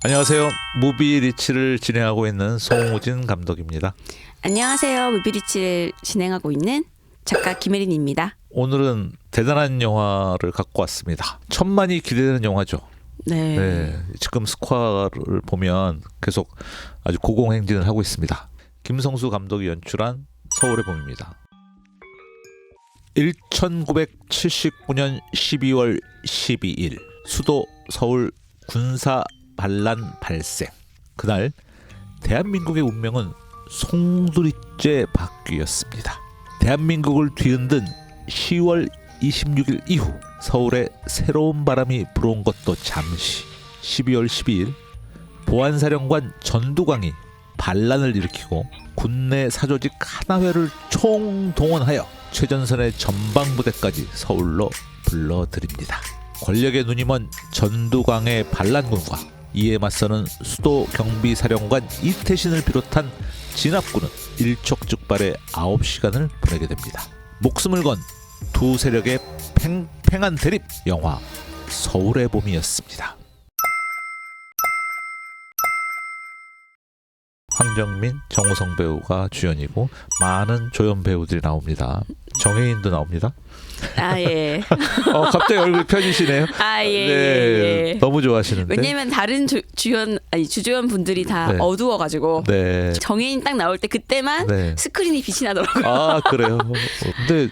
안녕하세요. 무비 리치를 진행하고 있는 송우진 감독입니다. 안녕하세요. 무비리치를 진행하고 있는 작가 김혜린입니다. 오늘은 대단한 영화를 갖고 왔습니다. 천만이 기대되는 영화죠. 네. 지금 스코어를 보면 계속 아주 고공행진을 하고 있습니다. 김성수 감독이 연출한 서울의 봄입니다. 1979년 12월 12일 수도 서울 군사 반란 발생. 그날 대한민국의 운명은 송두리째 바뀌었습니다. 대한민국을 뒤흔든 10월 26일 이후 서울에 새로운 바람이 불어온 것도 잠시. 12월 12일 보안사령관 전두광이 반란을 일으키고 군내 사조직 하나회를 총동원하여 최전선의 전방부대까지 서울로 불러들입니다. 권력의 눈이 먼 전두광의 반란군과 이에 맞서는 수도 경비사령관 이태신을 비롯한 진압군은 일촉즉발의 9시간을 보내게 됩니다. 목숨을 건 두 세력의 팽팽한 대립, 영화 서울의 봄이었습니다. 황정민, 정우성 배우가 주연이고 많은 조연 배우들이 나옵니다. 정혜인도 나옵니다. 아 예. 갑자기 얼굴이 펴지시네요. 아 예. 네, 예. 너무 좋아하시는데. 왜냐면 다른 주조연 분들이 다 네. 어두워가지고 네. 정혜인 딱 나올 때 그때만 네. 스크린이 빛이 나더라고요. 아 그래요. 근데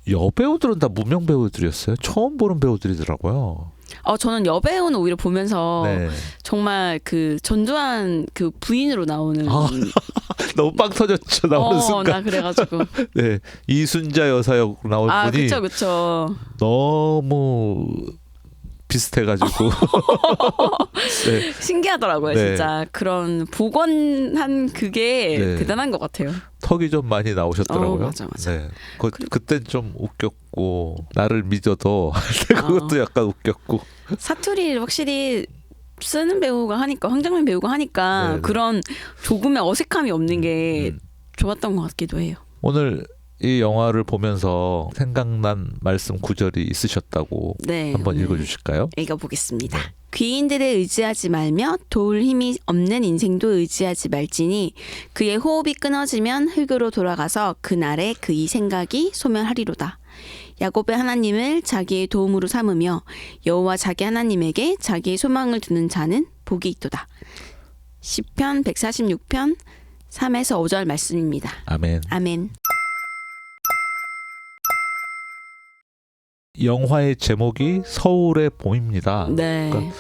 여배우들은 다 무명 배우들이었어요. 처음 보는 배우들이더라고요. 저는 여배우는 오히려 보면서 네. 정말 그 전두환 그 부인으로 나오는 너무 빵 터졌죠. 나오는 순간. 나 그래가지고 네. 이순자 여사역 나올 분이 그쵸. 너무 비슷해가지고 네. 신기하더라고요. 네. 진짜 그런 복원한 그게 네. 대단한 것 같아요. 턱이 좀 많이 나오셨더라고요. 맞아. 네. 그땐 좀 웃겼고 나를 믿어도 그것도 약간 웃겼고. 사투리를 확실히 쓰는 배우가 하니까 황정민 배우가 하니까 네네. 그런 조금의 어색함이 없는 게 좋았던 것 같기도 해요. 오늘 이 영화를 보면서 생각난 말씀 구절이 있으셨다고 네, 한번 오늘 읽어주실까요? 읽어보겠습니다. 귀인들을 의지하지 말며 도울 힘이 없는 인생도 의지하지 말지니 그의 호흡이 끊어지면 흙으로 돌아가서 그날에 그의 생각이 소멸하리로다. 야곱의 하나님을 자기의 도움으로 삼으며 여호와 자기 하나님에게 자기의 소망을 두는 자는 복이 있도다. 시편 146편 3에서 5절 말씀입니다. 아멘. 아멘. 영화의 제목이 서울의 봄입니다. 네. 그러니까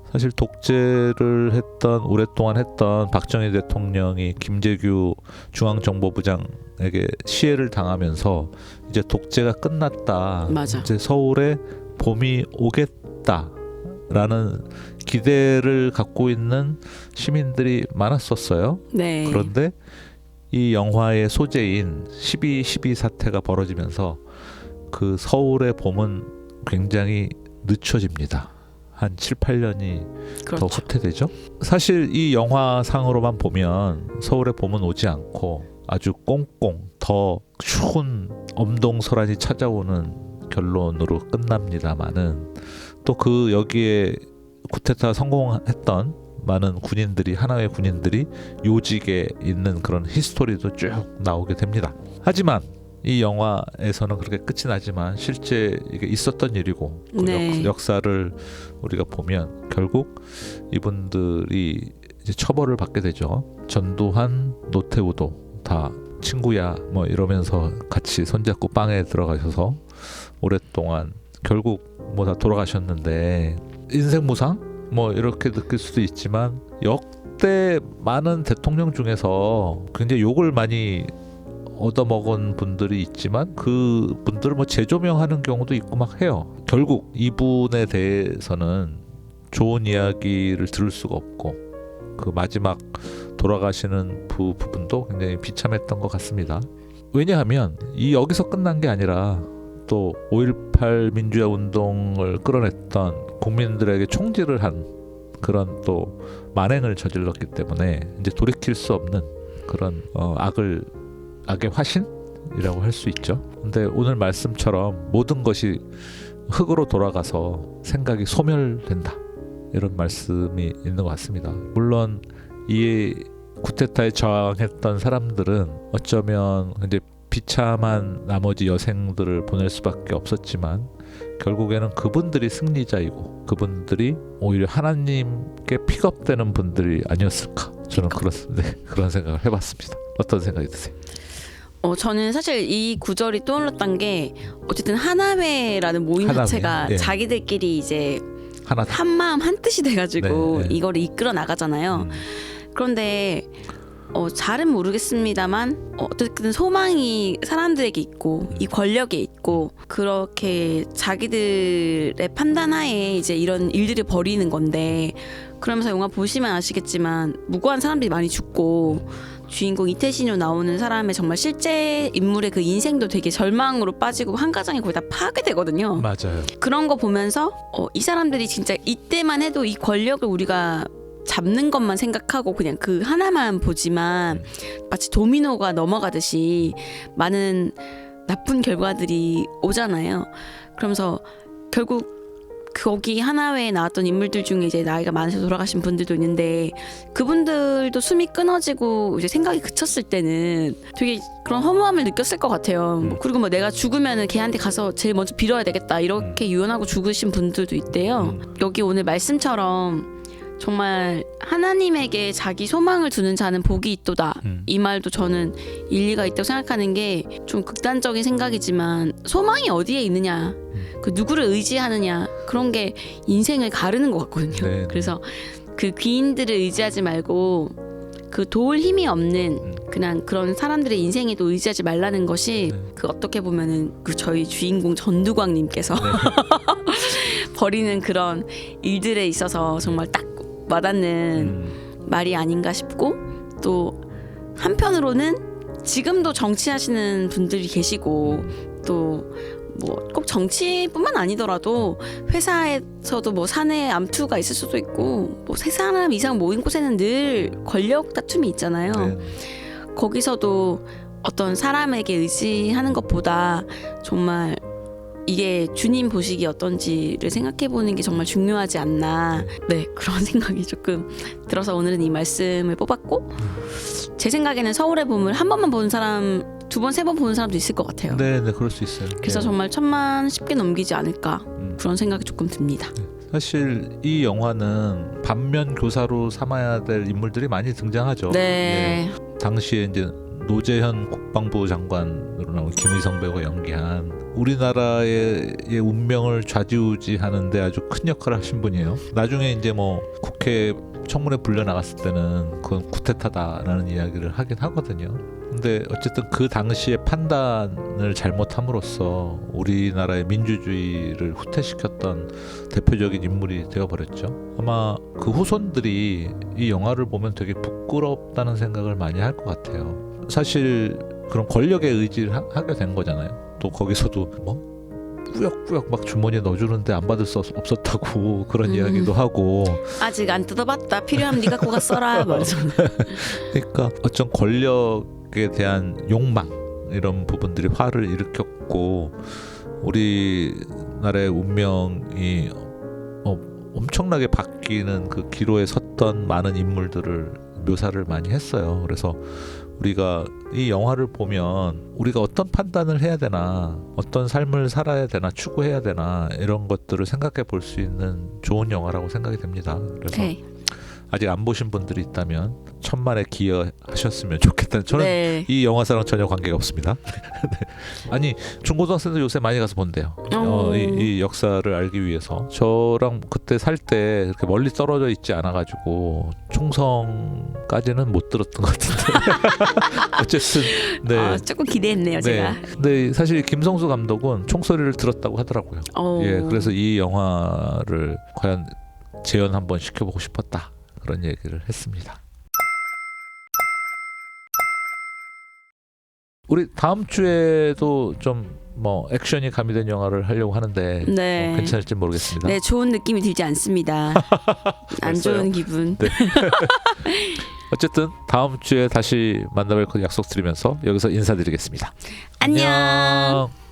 사실 독재를 오랫동안 했던 박정희 대통령이 김재규 중앙정보부장에게 시해를 당하면서 이제 독재가 끝났다. 맞아. 이제 서울에 봄이 오겠다라는 기대를 갖고 있는 시민들이 많았었어요. 네. 그런데 이 영화의 소재인 12.12 사태가 벌어지면서 그 서울의 봄은 굉장히 늦춰집니다. 한 7, 8년이 그렇죠. 더 후퇴되죠. 사실 이 영화상으로만 보면 서울의 봄은 오지 않고 아주 꽁꽁 더 추운 엄동설한이 찾아오는 결론으로 끝납니다만은 또 그 여기에 쿠데타 성공했던 많은 군인들이 하나의 군인들이 요직에 있는 그런 히스토리도 쭉 나오게 됩니다. 하지만 이 영화에서는 그렇게 끝이 나지만 실제 이게 있었던 일이고 그 네. 역사를 우리가 보면 결국 이분들이 이제 처벌을 받게 되죠. 전두환, 노태우도 다 친구야 뭐 이러면서 같이 손잡고 빵에 들어가셔서 오랫동안 결국 뭐 다 돌아가셨는데 인생 무상 뭐 이렇게 느낄 수도 있지만 역대 많은 대통령 중에서 굉장히 욕을 많이 얻어먹은 분들이 있지만 그 분들을 뭐 재조명하는 경우도 있고 막 해요. 결국 이분에 대해서는 좋은 이야기를 들을 수가 없고 그 마지막 돌아가시는 부분도 굉장히 비참했던 것 같습니다. 왜냐하면 이 여기서 끝난 게 아니라 또 5.18 민주화 운동을 끌어냈던 국민들에게 총질을 한 그런 또 만행을 저질렀기 때문에 이제 돌이킬 수 없는 그런 악의 화신이라고 할 수 있죠. 근데 오늘 말씀처럼 모든 것이 흙으로 돌아가서 생각이 소멸된다. 이런 말씀이 있는 것 같습니다. 물론 이 쿠데타에 저항했던 사람들은 어쩌면 이제 비참한 나머지 여생들을 보낼 수밖에 없었지만 결국에는 그분들이 승리자이고 그분들이 오히려 하나님께 픽업되는 분들이 아니었을까, 저는 그런 생각을 해봤습니다. 어떤 생각이 드세요? 저는 사실 이 구절이 떠올랐던 게 어쨌든 하나회라는 모임 하나회, 자체가 예. 자기들끼리 이제 하나 한 마음 한 뜻이 돼가지고 네, 네. 이거를 이끌어 나가잖아요. 그런데 잘은 모르겠습니다만 어쨌든 소망이 사람들에게 있고 이 권력에 있고 그렇게 자기들의 판단하에 이제 이런 일들을 벌이는 건데, 그러면서 영화 보시면 아시겠지만 무고한 사람들이 많이 죽고 주인공 이태신으로 나오는 사람의 정말 실제 인물의 그 인생도 되게 절망으로 빠지고 한 가정이 거의 다 파괴되거든요. 맞아요. 그런 거 보면서 이 사람들이 진짜 이때만 해도 이 권력을 우리가 잡는 것만 생각하고 그냥 그 하나만 보지만 마치 도미노가 넘어가듯이 많은 나쁜 결과들이 오잖아요. 그러면서 결국 거기 하나회에 나왔던 인물들 중에 이제 나이가 많으셔서 돌아가신 분들도 있는데 그분들도 숨이 끊어지고 이제 생각이 그쳤을 때는 되게 그런 허무함을 느꼈을 것 같아요. 그리고 뭐 내가 죽으면은 걔한테 가서 제일 먼저 빌어야 되겠다 이렇게 유언하고 죽으신 분들도 있대요. 여기 오늘 말씀처럼 정말 하나님에게 자기 소망을 두는 자는 복이 있도다. 이 말도 저는 일리가 있다고 생각하는 게 좀 극단적인 생각이지만 소망이 어디에 있느냐, 그 누구를 의지하느냐, 그런 게 인생을 가르는 것 같거든요. 네. 그래서 그 귀인들을 의지하지 말고 그 도울 힘이 없는 그냥 그런 사람들의 인생에도 의지하지 말라는 것이 그 어떻게 보면은 그 저희 주인공 전두광님께서 벌이는 그런 일들에 있어서 정말 딱 와닿는 말이 아닌가 싶고, 또 한편으로는 지금도 정치하시는 분들이 계시고 또 뭐 꼭 정치뿐만 아니더라도 회사에서도 뭐 사내 암투가 있을 수도 있고 뭐 세 사람 이상 모인 곳에는 늘 권력 다툼이 있잖아요. 네. 거기서도 어떤 사람에게 의지하는 것보다 정말 이게 주님 보시기 어떤지를 생각해 보는 게 정말 중요하지 않나. 네, 그런 생각이 조금 들어서 오늘은 이 말씀을 뽑았고, 제 생각에는 서울의 봄을 한 번만 보는 사람, 두 번, 세 번 보는 사람도 있을 것 같아요. 네, 그럴 수 있어요. 그래서 정말 1000만 쉽게 넘기지 않을까 그런 생각이 조금 듭니다. 사실 이 영화는 반면 교사로 삼아야 될 인물들이 많이 등장하죠. 네. 당시에 이제 노재현 국방부 장관으로 나온 김의성 배우가 연기한 우리나라의 운명을 좌지우지하는데 아주 큰 역할을 하신 분이에요. 나중에 이제 뭐 국회 청문회 불려 나갔을 때는 그건 쿠데타다라는 이야기를 하긴 하거든요. 근데 어쨌든 그 당시의 판단을 잘못함으로써 우리나라의 민주주의를 후퇴시켰던 대표적인 인물이 되어버렸죠. 아마 그 후손들이 이 영화를 보면 되게 부끄럽다는 생각을 많이 할 것 같아요. 사실 그런 권력에 의지를 하게 된 거잖아요. 또 거기서도 뭐 꾸역꾸역 막 주머니에 넣어주는데 안 받을 수 없었다고 그런 이야기도 하고, 아직 안 뜯어봤다. 필요하면 네가 고가 써라. 그러니까 어떤 권력에 대한 욕망 이런 부분들이 화를 일으켰고 우리나라의 운명이 엄청나게 바뀌는 그 기로에 섰던 많은 인물들을 묘사를 많이 했어요. 그래서 우리가 이 영화를 보면 우리가 어떤 판단을 해야 되나, 어떤 삶을 살아야 되나, 추구해야 되나 이런 것들을 생각해 볼 수 있는 좋은 영화라고 생각이 됩니다. 그래서 네. 아직 안 보신 분들이 있다면 1000만에 기여하셨으면 좋겠다는, 저는 네. 이 영화사랑 전혀 관계가 없습니다. 아니 중고등학생들 요새 많이 가서 본대요. 이 역사를 알기 위해서. 저랑 그때 살 때 그렇게 멀리 떨어져 있지 않아가지고 총성까지는 못 들었던 것 같은데 어쨌든 네. 조금 기대했네요, 제가. 근데 사실 김성수 감독은 총소리를 들었다고 하더라고요. 예, 그래서 이 영화를 과연 재현 한번 시켜보고 싶었다, 그런 얘기를 했습니다. 우리 다음 주에도 좀 뭐 액션이 가미된 영화를 하려고 하는데 네. 괜찮을지 모르겠습니다. 네, 좋은 느낌이 들지 않습니다. 안 좋은 기분. 네. 어쨌든 다음 주에 다시 만나뵐 거 약속드리면서 여기서 인사드리겠습니다. 안녕. 안녕.